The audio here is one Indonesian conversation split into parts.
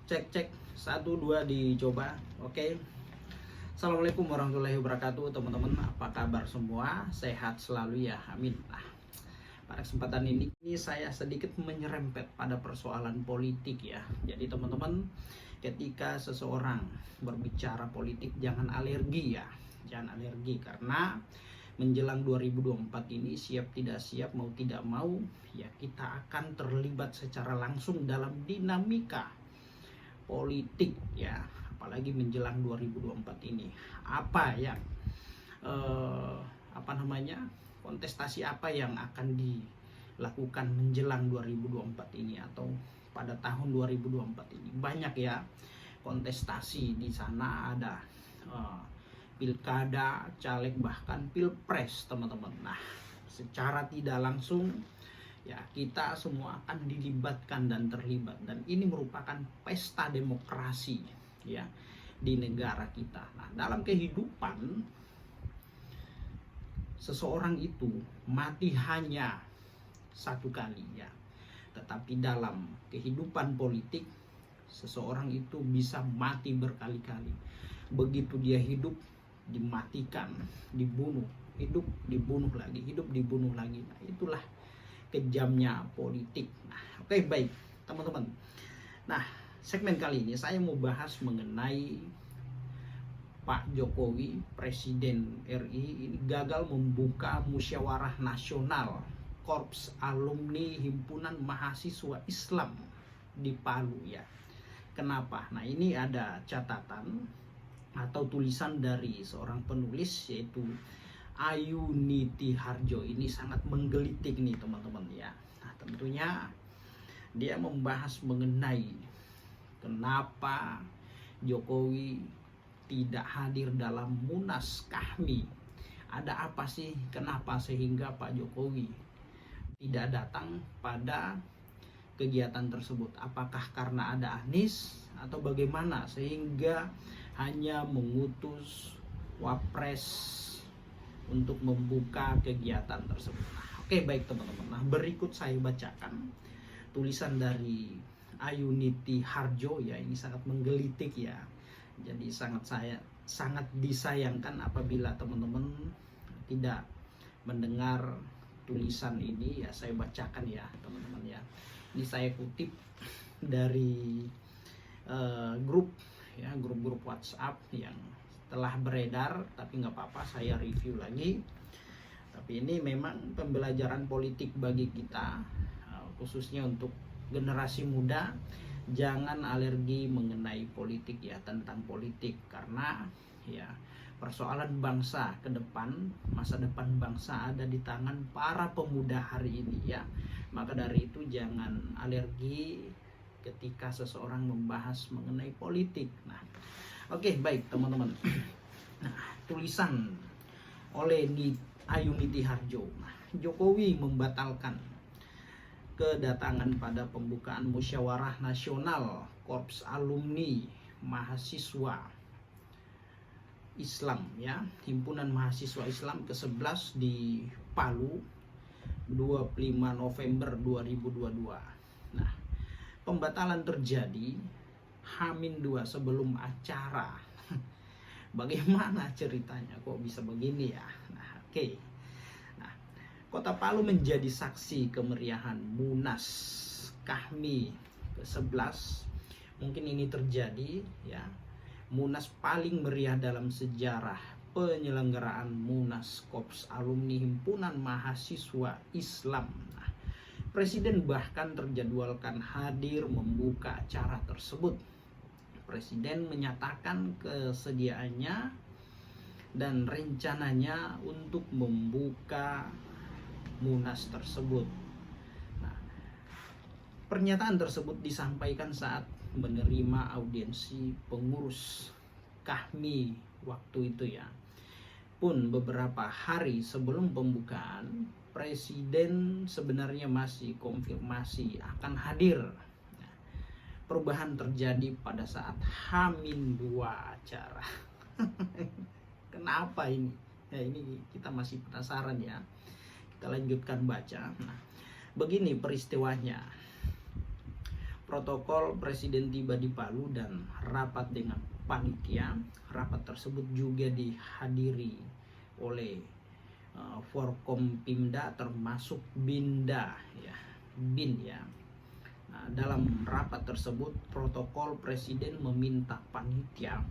Cek cek, satu dua dicoba. Oke. Assalamualaikum warahmatullahi wabarakatuh, teman-teman. Apa kabar semua? Sehat selalu ya, amin. Pada kesempatan ini saya sedikit menyerempet pada persoalan politik ya. Jadi teman-teman, ketika seseorang berbicara politik jangan alergi ya. Jangan alergi karena menjelang 2024 ini siap tidak siap mau tidak mau ya kita akan terlibat secara langsung dalam dinamika politik ya, apalagi menjelang 2024 ini. Apa yang eh, apa namanya kontestasi apa yang akan dilakukan menjelang 2024 ini atau pada tahun 2024 ini? Banyak ya kontestasi di sana, ada pilkada, caleg, bahkan pilpres, teman-teman. Nah, secara tidak langsung ya kita semua akan dilibatkan dan terlibat, dan ini merupakan pesta demokrasi ya di negara kita. Nah, dalam kehidupan seseorang itu mati hanya satu kali ya, tetapi dalam kehidupan politik seseorang itu bisa mati berkali-kali. Begitu dia hidup dimatikan, dibunuh, hidup dibunuh lagi, hidup dibunuh lagi. Nah, itulah kejamnya politik. Nah, oke, baik teman-teman. Nah, segmen kali ini saya mau bahas mengenai Pak Jokowi, Presiden RI, ini gagal membuka musyawarah nasional Korps Alumni Himpunan Mahasiswa Islam di Palu ya. Kenapa? Nah, ini ada catatan atau tulisan dari seorang penulis yaitu Ayu Niti Harjo. Ini sangat menggelitik nih teman-teman ya. Nah, tentunya dia membahas mengenai kenapa Jokowi tidak hadir dalam Munas Kahmi. Ada apa sih? Kenapa sehingga Pak Jokowi tidak datang pada kegiatan tersebut? Apakah karena ada Anies atau bagaimana sehingga hanya mengutus Wapres untuk membuka kegiatan tersebut? Nah, oke, baik teman-teman. Nah, berikut saya bacakan tulisan dari Ayu Niti Harjo ya. Ini sangat menggelitik ya. Jadi sangat disayangkan apabila teman-teman tidak mendengar tulisan ini ya. Saya bacakan ya teman-teman ya. Ini saya kutip dari grup ya, grup-grup WhatsApp yang telah beredar, tapi nggak apa-apa saya review lagi. Tapi ini memang pembelajaran politik bagi kita, khususnya untuk generasi muda. Jangan alergi mengenai politik ya, tentang politik, karena ya persoalan bangsa ke depan, masa depan bangsa ada di tangan para pemuda hari ini ya. Maka dari itu jangan alergi ketika seseorang membahas mengenai politik. Nah, oke, baik teman-teman. Nah, tulisan oleh Ayu Niti Harjo. Nah, Jokowi membatalkan kedatangan pada pembukaan musyawarah nasional Korps Alumni Mahasiswa Islam ya, Himpunan Mahasiswa Islam ke-11 di Palu 25 November 2022. Nah, pembatalan terjadi H-2 sebelum acara. Bagaimana ceritanya kok bisa begini ya? Nah, oke. Nah, Kota Palu menjadi saksi kemeriahan Munas Kahmi ke-11. Mungkin ini terjadi ya, Munas paling meriah dalam sejarah penyelenggaraan Munas Korps Alumni Himpunan Mahasiswa Islam. Nah, Presiden bahkan terjadwalkan hadir membuka acara tersebut. Presiden menyatakan kesediaannya dan rencananya untuk membuka Munas tersebut. Nah, pernyataan tersebut disampaikan saat menerima audiensi pengurus Kahmi waktu itu ya. Pun beberapa hari sebelum pembukaan, Presiden sebenarnya masih konfirmasi akan hadir. Nah, perubahan terjadi pada saat H-2 acara. Kenapa ini? Ya, ini kita masih penasaran ya. Kita lanjutkan baca. Nah, begini peristiwanya. Protokol presiden tiba di Palu dan rapat dengan panitia. Rapat tersebut juga dihadiri oleh Forkompimda termasuk Binda ya, Bin ya. Nah, dalam rapat tersebut protokol presiden meminta panitia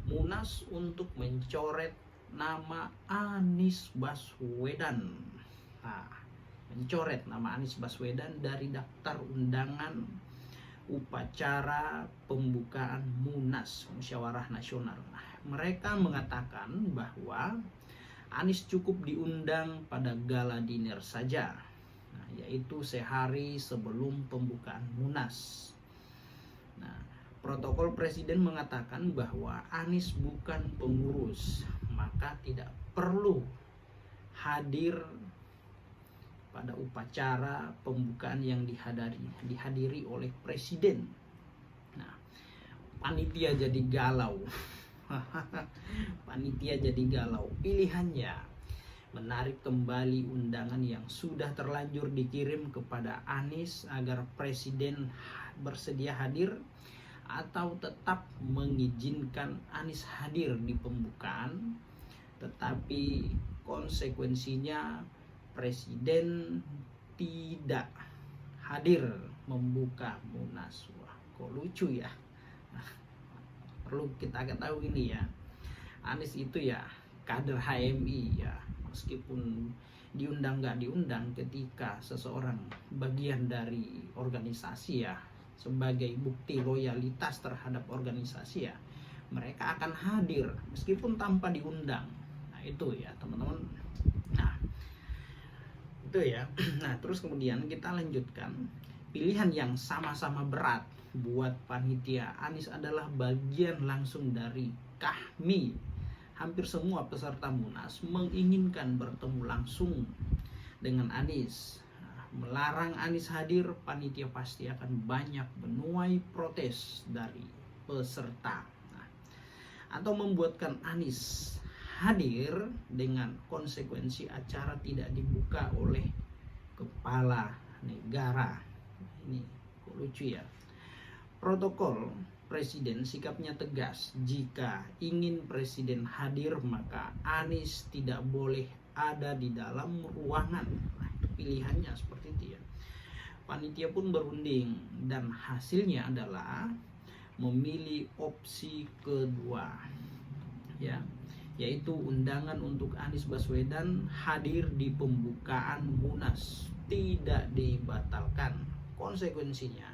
Munas untuk mencoret nama Anies Baswedan. Nah, mencoret nama Anies Baswedan dari daftar undangan upacara pembukaan Munas Musyawarah Nasional. Nah, mereka mengatakan bahwa Anies cukup diundang pada gala dinner saja, nah, yaitu sehari sebelum pembukaan Munas. Nah, protokol presiden mengatakan bahwa Anies bukan pengurus, maka tidak perlu hadir pada upacara pembukaan yang dihadiri oleh presiden. Nah, panitia jadi galau. Panitia jadi galau. Pilihannya menarik kembali undangan yang sudah terlanjur dikirim kepada Anies agar presiden bersedia hadir, atau tetap mengizinkan Anies hadir di pembukaan, tetapi konsekuensinya presiden tidak hadir membuka Munas. Wah, kok lucu ya. Perlu kita ketahui ini ya, Anies itu ya kader HMI ya, meskipun diundang nggak diundang, ketika seseorang bagian dari organisasi ya, sebagai bukti loyalitas terhadap organisasi ya, mereka akan hadir meskipun tanpa diundang. Nah itu ya teman-teman. Nah itu ya. Nah terus kemudian kita lanjutkan, pilihan yang sama-sama berat buat panitia Anies adalah bagian langsung dari kami. Hampir semua peserta Munas menginginkan bertemu langsung dengan Anies. Nah, melarang Anies hadir, panitia pasti akan banyak menuai protes dari peserta. Nah, atau membuatkan Anies hadir dengan konsekuensi acara tidak dibuka oleh kepala negara. Ini kok lucu ya. Protokol presiden sikapnya tegas, jika ingin presiden hadir maka Anies tidak boleh ada di dalam ruangan. Nah, itu pilihannya seperti itu ya. Panitia pun berunding dan hasilnya adalah memilih opsi kedua ya, yaitu undangan untuk Anies Baswedan hadir di pembukaan Munas tidak dibatalkan. Konsekuensinya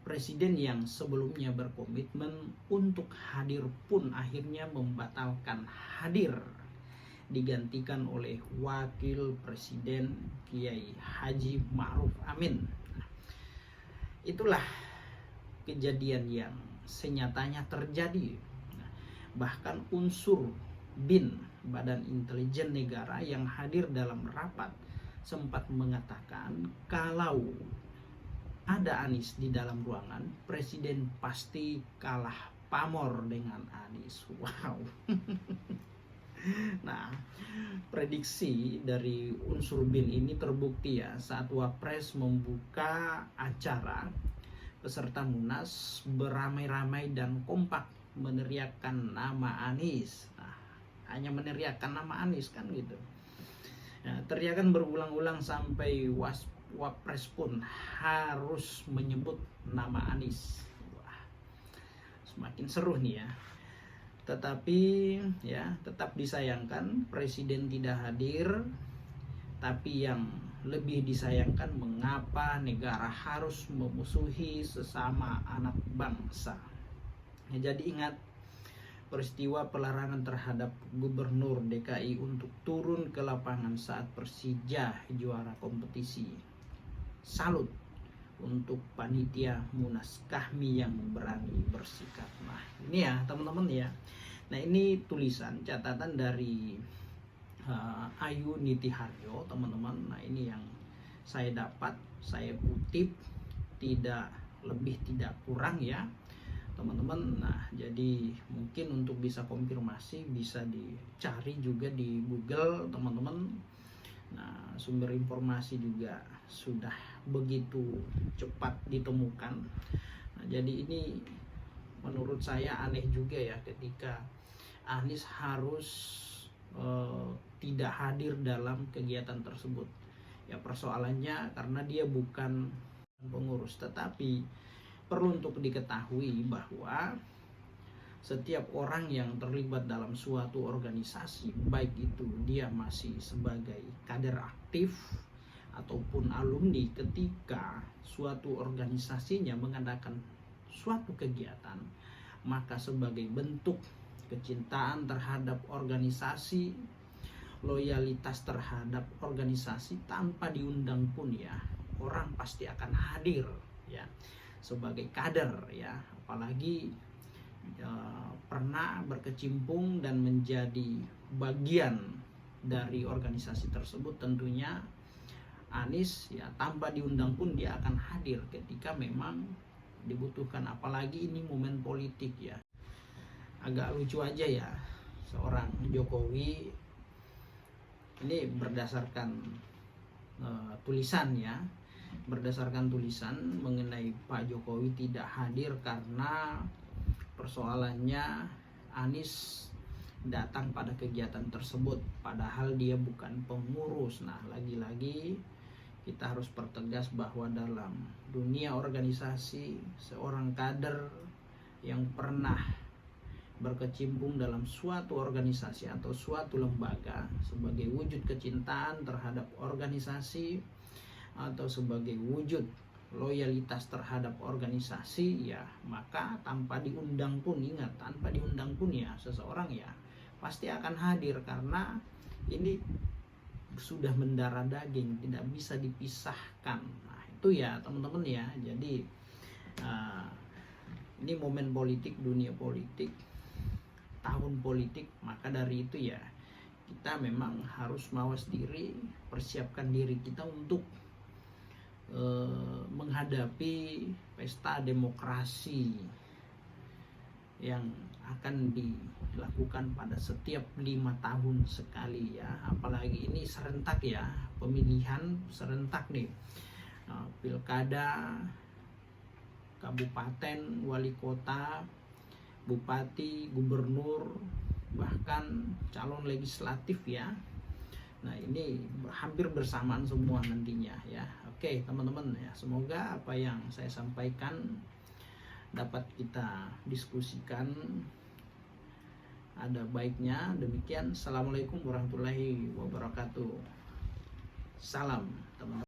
presiden yang sebelumnya berkomitmen untuk hadir pun akhirnya membatalkan hadir, digantikan oleh Wakil Presiden Kiai Haji Ma'ruf Amin. Itulah kejadian yang senyatanya terjadi. Bahkan unsur BIN, Badan Intelijen Negara, yang hadir dalam rapat sempat mengatakan kalau ada Anies di dalam ruangan, presiden pasti kalah pamor dengan Anies. Wow. Nah, prediksi dari unsur BIN ini terbukti ya saat Wapres membuka acara. Peserta Munas beramai-ramai dan kompak meneriakkan nama Anies. Nah, hanya meneriakkan nama Anies kan gitu. Nah, teriakan berulang-ulang sampai Wapres pun harus menyebut nama Anies. Wah, semakin seru nih ya. Tetapi ya tetap disayangkan presiden tidak hadir. Tapi yang lebih disayangkan, mengapa negara harus memusuhi sesama anak bangsa. Ya, jadi ingat peristiwa pelarangan terhadap Gubernur DKI untuk turun ke lapangan saat Persija juara kompetisi. Salut untuk panitia Munas Kahmi yang berani bersikap. Nah ini ya teman-teman ya. Nah ini tulisan catatan dari Ayu Nitiharjo teman-teman. Nah ini yang saya dapat, saya kutip, tidak lebih tidak kurang ya teman-teman. Nah jadi mungkin untuk bisa konfirmasi bisa dicari juga di Google teman-teman. Nah sumber informasi juga sudah begitu cepat ditemukan. Nah, jadi ini menurut saya aneh juga ya ketika Anies harus tidak hadir dalam kegiatan tersebut. Ya persoalannya karena dia bukan pengurus, tetapi perlu untuk diketahui bahwa setiap orang yang terlibat dalam suatu organisasi, baik itu dia masih sebagai kader aktif ataupun alumni, ketika suatu organisasinya mengadakan suatu kegiatan, maka sebagai bentuk kecintaan terhadap organisasi, loyalitas terhadap organisasi, tanpa diundang pun ya orang pasti akan hadir ya sebagai kader ya, apalagi pernah berkecimpung dan menjadi bagian dari organisasi tersebut. Tentunya Anies ya tanpa diundang pun dia akan hadir ketika memang dibutuhkan, apalagi ini momen politik ya. Agak lucu aja ya, seorang Jokowi ini berdasarkan tulisan ya, berdasarkan tulisan mengenai Pak Jokowi tidak hadir karena persoalannya Anies datang pada kegiatan tersebut, padahal dia bukan pengurus. Nah, lagi-lagi kita harus pertegas bahwa dalam dunia organisasi, seorang kader yang pernah berkecimpung dalam suatu organisasi atau suatu lembaga sebagai wujud kecintaan terhadap organisasi atau sebagai wujud loyalitas terhadap organisasi ya, maka tanpa diundang pun, ingat, tanpa diundang pun ya seseorang ya pasti akan hadir, karena ini sudah mendarah daging, tidak bisa dipisahkan. Nah itu ya teman-teman ya, jadi ini momen politik, dunia politik, tahun politik, maka dari itu ya kita memang harus mawas diri, persiapkan diri kita untuk menghadapi pesta demokrasi yang akan dilakukan pada setiap 5 tahun sekali ya, apalagi ini serentak ya, pemilihan serentak nih, pilkada, kabupaten, wali kota, bupati, gubernur, bahkan calon legislatif ya. Nah ini hampir bersamaan semua nantinya ya. Oke teman-teman ya, semoga apa yang saya sampaikan dapat kita diskusikan, ada baiknya. Demikian, assalamualaikum warahmatullahi wabarakatuh. Salam teman-teman.